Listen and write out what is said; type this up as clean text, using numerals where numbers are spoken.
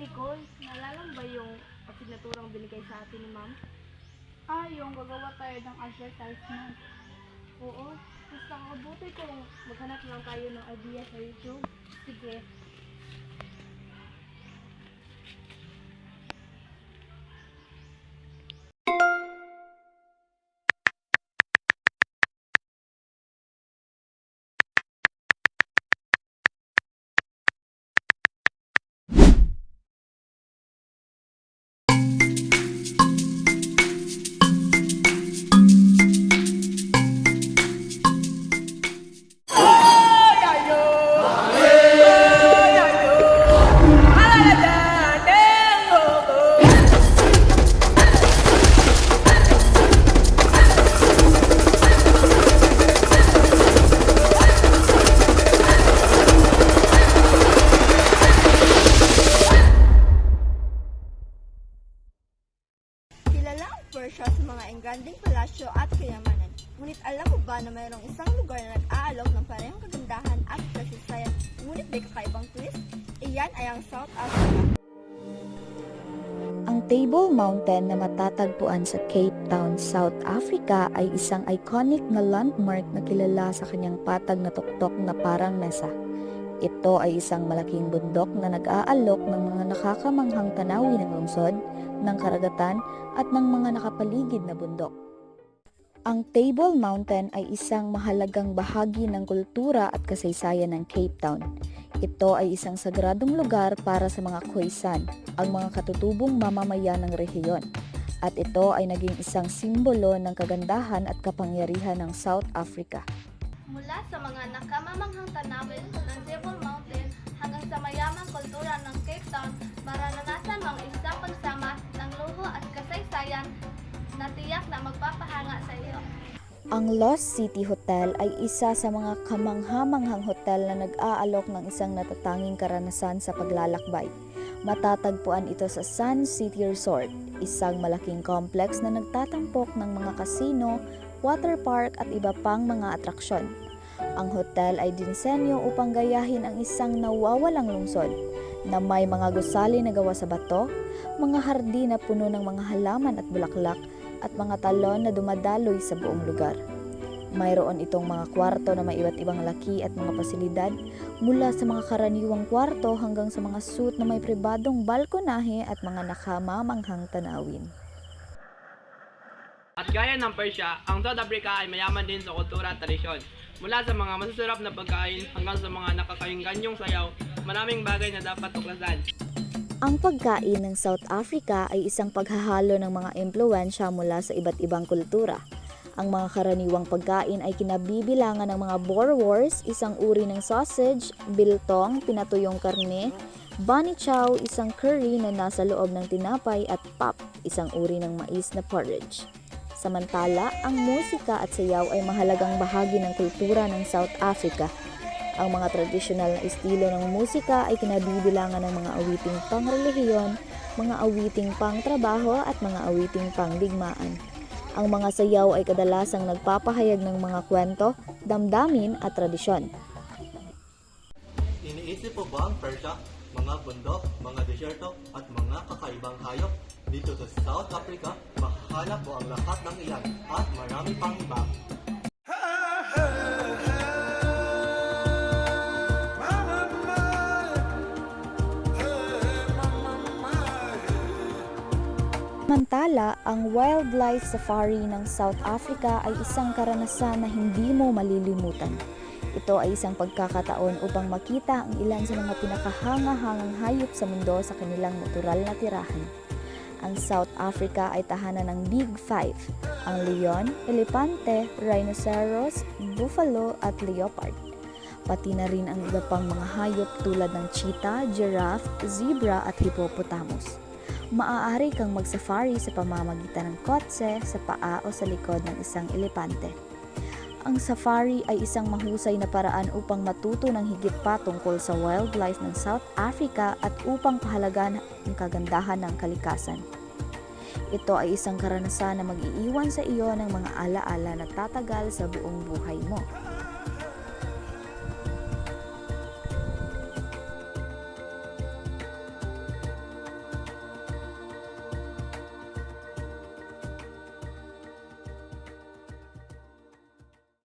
Nicole, naalala mo ba yung asignaturang binigay sa atin ni ma'am? Yung gagawa tayo ng advertisement. Oo. Mas nakakabuti kung maghanap lang tayo ng idea sa YouTube. Sige. Kilala ang Persia sa mga engranding palasyo at kayamanan. Ngunit alam mo ba na mayroong isang lugar na nag-aalok ng parehong kagandahan at kasaysayan, ngunit may kakaibang twist? Iyan ay ang South Africa. Ang Table Mountain na matatagpuan sa Cape Town, South Africa ay isang iconic na landmark na kilala sa kanyang patag na tuktok na parang mesa. Ito ay isang malaking bundok na nag-aalok ng mga nakakamanghang tanawin ng lungsod, ng karagatan at ng mga nakapaligid na bundok. Ang Table Mountain ay isang mahalagang bahagi ng kultura at kasaysayan ng Cape Town. Ito ay isang sagradong lugar para sa mga Khoisan, ang mga katutubong mamamayan ng rehiyon. At ito ay naging isang simbolo ng kagandahan at kapangyarihan ng South Africa. Mula sa mga nakamamanghang tanawin ng Table Mountain hanggang sa mayamang kultura ng Cape Town, mararanasan mo ang isang pagsama ng luho at kasaysayan na tiyak na magpapahanga sa iyo. Ang Lost City Hotel ay isa sa mga kamangha-manghang hotel na nag-aalok ng isang natatanging karanasan sa paglalakbay. Matatagpuan ito sa Sun City Resort, isang malaking complex na nagtatampok ng mga kasino, water park at iba pang mga atraksyon. Ang hotel ay dinisenyo upang gayahin ang isang nawawalang lungsod na may mga gusali na gawa sa bato, mga hardin na puno ng mga halaman at bulaklak, at mga talon na dumadaloy sa buong lugar. Mayroon itong mga kwarto na may iba't ibang laki at mga pasilidad, mula sa mga karaniwang kwarto hanggang sa mga suite na may pribadong balkonahe at mga nakamamanghang tanawin. At gaya ng Persia, ang South Africa ay mayaman din sa kultura at tradisyon. Mula sa mga masasarap na pagkain hanggang sa mga nakakainganyong sayaw, maraming bagay na dapat tuklasan. Ang pagkain ng South Africa ay isang paghahalo ng mga impluwensya mula sa iba't ibang kultura. Ang mga karaniwang pagkain ay kinabibilangan ng mga boerewors, isang uri ng sausage, biltong, pinatuyong karne, bunny chow, isang curry na nasa loob ng tinapay, at pap, isang uri ng mais na porridge. Samantala, ang musika at sayaw ay mahalagang bahagi ng kultura ng South Africa. Ang mga tradisyonal na estilo ng musika ay kinabibilangan ng mga awiting pangrelihiyon, mga awiting pangtrabaho at mga awiting pangdigmaan. Ang mga sayaw ay kadalasang nagpapahayag ng mga kwento, damdamin at tradisyon. Iniisip mo ba ang Persia, mga bundok, mga desyerto at mga kakaibang hayop? Dito sa South Africa, mahahanap mo ang lahat ng iyan at marami pang iba. Samantala, ang wildlife safari ng South Africa ay isang karanasan na hindi mo malilimutan. Ito ay isang pagkakataon upang makita ang ilan sa mga pinakahanga-hangang hayop sa mundo sa kanilang natural na tirahan. Ang South Africa ay tahanan ng Big Five, ang leon, elepante, rhinoceros, buffalo at leopard. Pati na rin ang iba pang mga hayop tulad ng cheetah, giraffe, zebra at hippopotamus. Maaari kang mag-safari sa pamamagitan ng kotse, sa paa o sa likod ng isang elepante. Ang safari ay isang mahusay na paraan upang matuto ng higit pa tungkol sa wildlife ng South Africa at upang pahalagan ang kagandahan ng kalikasan. Ito ay isang karanasan na mag-iiwan sa iyo ng mga alaala na tatagal sa buong buhay mo.